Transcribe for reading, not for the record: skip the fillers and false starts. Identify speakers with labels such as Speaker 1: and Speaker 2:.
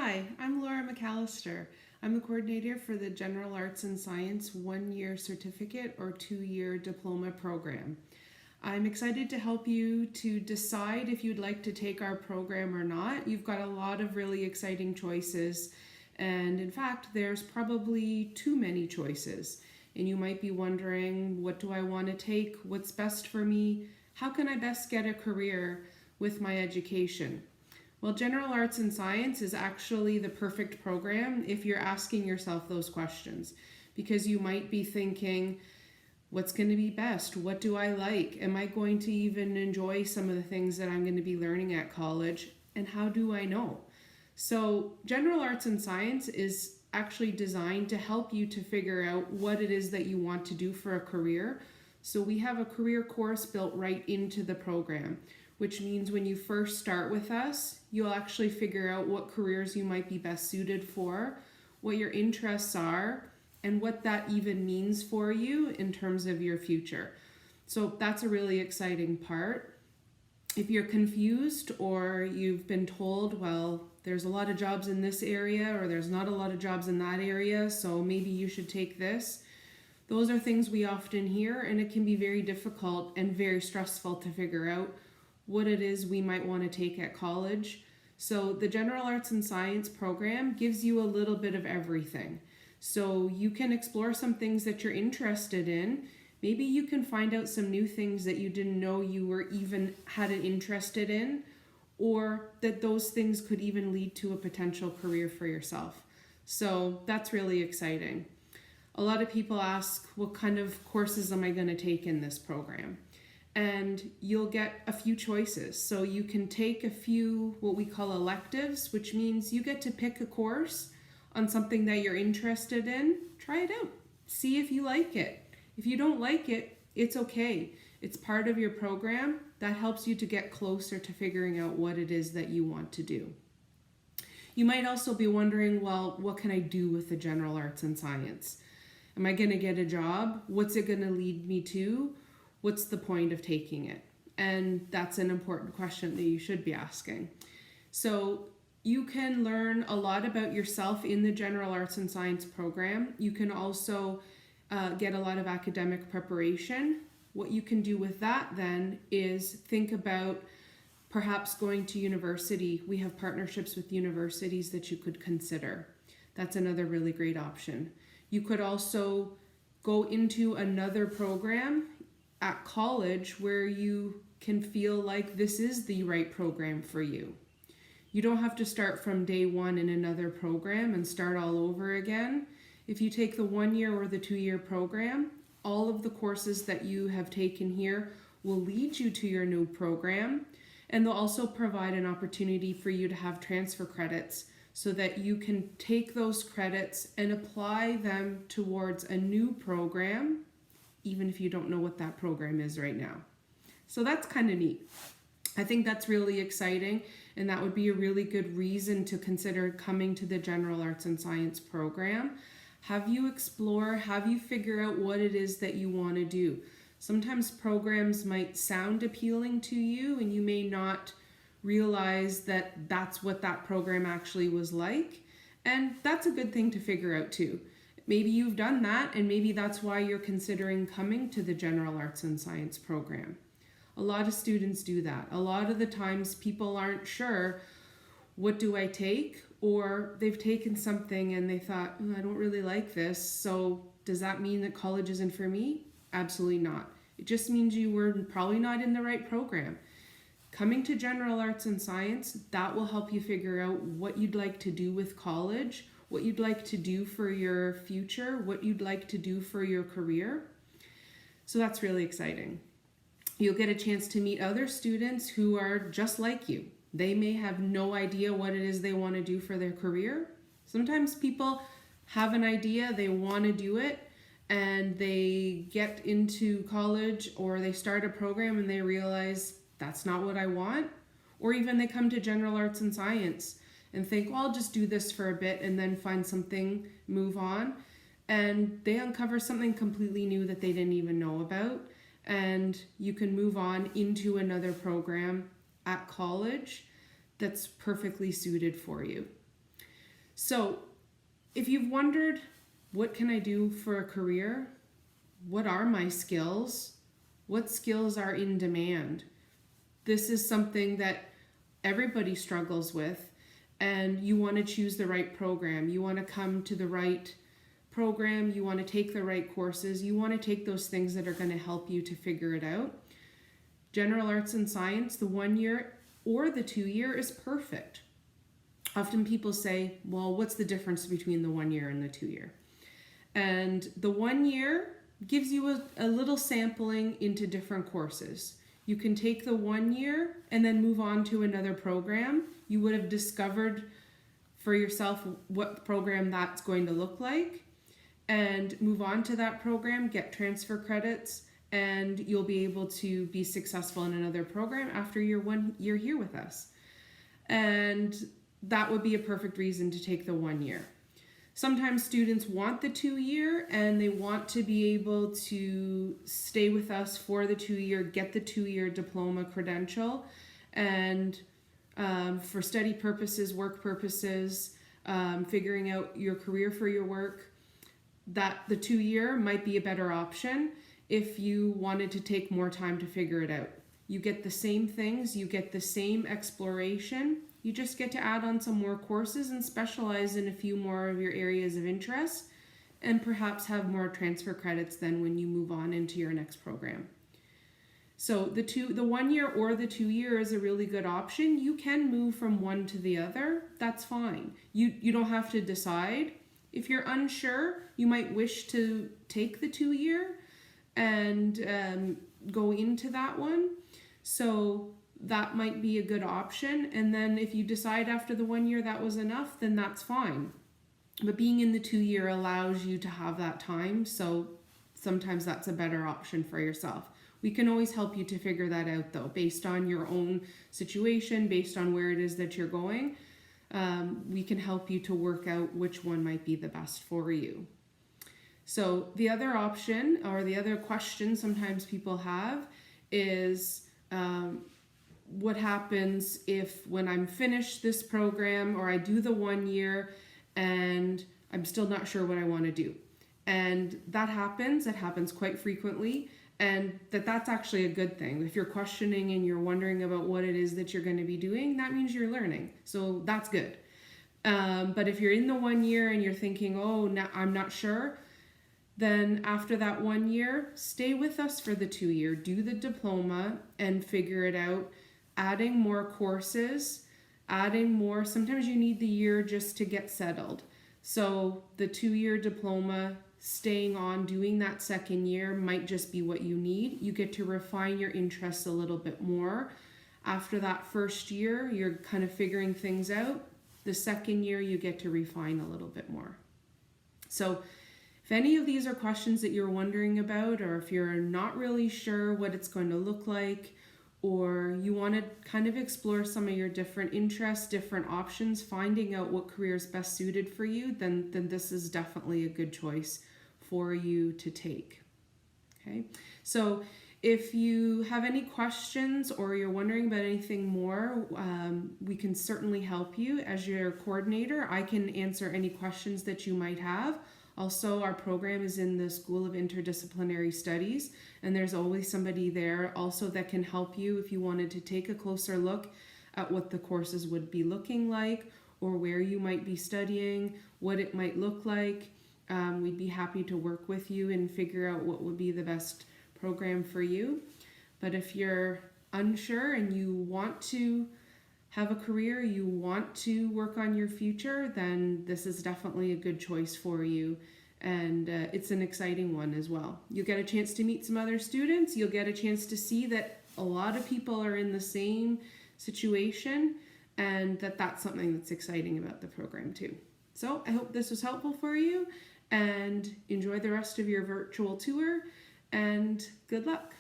Speaker 1: Hi, I'm Laura McAllister. I'm the coordinator for the General Arts and Science 1-year certificate or 2-year diploma program. I'm excited to help you to decide if you'd like to take our program or not. You've got a lot of really exciting choices, and in fact, there's probably too many choices. And you might be wondering, what do I want to take? What's best for me? How can I best get a career with my education? Well, General Arts and Science is actually the perfect program if you're asking yourself those questions, because you might be thinking, what's going to be best? What do I like? Am I going to even enjoy some of the things that I'm going to be learning at college? And how do I know? So General Arts and Science is actually designed to help you to figure out what it is that you want to do for a career. So we have a career course built right into the program, which means when you first start with us, you'll actually figure out what careers you might be best suited for, what your interests are, and what that even means for you in terms of your future. So that's a really exciting part. If you're confused or you've been told, well, there's a lot of jobs in this area or there's not a lot of jobs in that area, so maybe you should take this. Those are things we often hear, and it can be very difficult and very stressful to figure out what it is we might want to take at college. So the General Arts and Science program gives you a little bit of everything. So you can explore some things that you're interested in. Maybe you can find out some new things that you didn't know you were even had an interested in, or that those things could even lead to a potential career for yourself. So that's really exciting. A lot of people ask, what kind of courses am I going to take in this program? And you'll get a few choices. So you can take a few what we call electives, which means you get to pick a course on something that you're interested in. Try it out. See if you like it. If you don't like it, it's okay. It's part of your program. That helps you to get closer to figuring out what it is that you want to do. You might also be wondering, well, what can I do with the General Arts and Science? Am I going to get a job? What's it going to lead me to? What's the point of taking it? And that's an important question that you should be asking. So you can learn a lot about yourself in the General Arts and Science program. You can also get a lot of academic preparation. What you can do with that then is think about perhaps going to university. We have partnerships with universities that you could consider. That's another really great option. You could also go into another program at college where you can feel like this is the right program for you. You don't have to start from day one in another program and start all over again. If you take the 1-year or the 2-year program, all of the courses that you have taken here will lead you to your new program, and they'll also provide an opportunity for you to have transfer credits so that you can take those credits and apply them towards a new program, even if you don't know what that program is right now. So that's kind of neat. I think that's really exciting, and that would be a really good reason to consider coming to the General Arts and Science program. Have you explore, have you figure out what it is that you want to do. Sometimes programs might sound appealing to you, and you may not realize that that's what that program actually was like, and that's a good thing to figure out too. Maybe you've done that, and maybe that's why you're considering coming to the General Arts and Science program. A lot of students do that. A lot of the times people aren't sure, what do I take? Or they've taken something and they thought, I don't really like this, so does that mean that college isn't for me? Absolutely not. It just means you were probably not in the right program. Coming to General Arts and Science, that will help you figure out what you'd like to do with college, what you'd like to do for your future, what you'd like to do for your career. So that's really exciting. You'll get a chance to meet other students who are just like you. They may have no idea what it is they want to do for their career. Sometimes people have an idea, they want to do it, and they get into college or they start a program and they realize that's not what I want. Or even they come to General Arts and Science and think, well, I'll just do this for a bit and then find something, move on. And they uncover something completely new that they didn't even know about. And you can move on into another program at college that's perfectly suited for you. So if you've wondered, what can I do for a career? What are my skills? What skills are in demand? This is something that everybody struggles with, and you want to choose the right program. You want to come to the right program. You want to take the right courses. You want to take those things that are going to help you to figure it out. General arts and science, the 1 year or the 2 year is perfect. Often people say, well, what's the difference between the 1 year and the 2 year? And the 1 year gives you a little sampling into different courses. You can take the 1 year and then move on to another program. You would have discovered for yourself what program that's going to look like, and move on to that program, get transfer credits, and you'll be able to be successful in another program after your 1 year here with us. And that would be a perfect reason to take the 1 year. Sometimes students want the 2 year and they want to be able to stay with us for the 2 year, get the 2 year diploma credential, and for study purposes, work purposes, figuring out your career for your work, that the 2 year might be a better option if you wanted to take more time to figure it out. You get the same things, you get the same exploration, you just get to add on some more courses and specialize in a few more of your areas of interest, and perhaps have more transfer credits then when you move on into your next program. So the 1 year or the 2 year is a really good option. You can move from one to the other, that's fine. You don't have to decide. If you're unsure, you might wish to take the 2 year and go into that one. So that might be a good option. And then if you decide after the 1 year that was enough, then that's fine. But being in the 2 year allows you to have that time. So sometimes that's a better option for yourself. We can always help you to figure that out though, based on your own situation, based on where it is that you're going. We can help you to work out which one might be the best for you. So the other option, or the other question sometimes people have, is what happens if when I'm finished this program, or I do the 1 year and I'm still not sure what I want to do. And that happens quite frequently, and that's actually a good thing. If you're questioning and you're wondering about what it is that you're going to be doing, that means you're learning. So that's good. But if you're in the 1 year and you're thinking, oh, now I'm not sure, then after that 1 year, stay with us for the 2 year, do the diploma and figure it out, adding more courses, adding more. Sometimes you need the year just to get settled. So the 2 year diploma, staying on, doing that second year might just be what you need. You get to refine your interests a little bit more. After that first year, you're kind of figuring things out. The second year, you get to refine a little bit more. So if any of these are questions that you're wondering about, or if you're not really sure what it's going to look like, or you want to kind of explore some of your different interests, different options, finding out what career is best suited for you, then this is definitely a good choice for you to take. Okay, so if you have any questions or you're wondering about anything more, we can certainly help you. As your coordinator, I can answer any questions that you might have. Also, our program is in the School of Interdisciplinary Studies, and there's always somebody there also that can help you if you wanted to take a closer look at what the courses would be looking like, or where you might be studying, what it might look like. We'd be happy to work with you and figure out what would be the best program for you. But if you're unsure and you want to have a career, you want to work on your future, then this is definitely a good choice for you. And it's an exciting one as well. You'll get a chance to meet some other students. You'll get a chance to see that a lot of people are in the same situation, and that's something that's exciting about the program too. So I hope this was helpful for you, and enjoy the rest of your virtual tour, and good luck.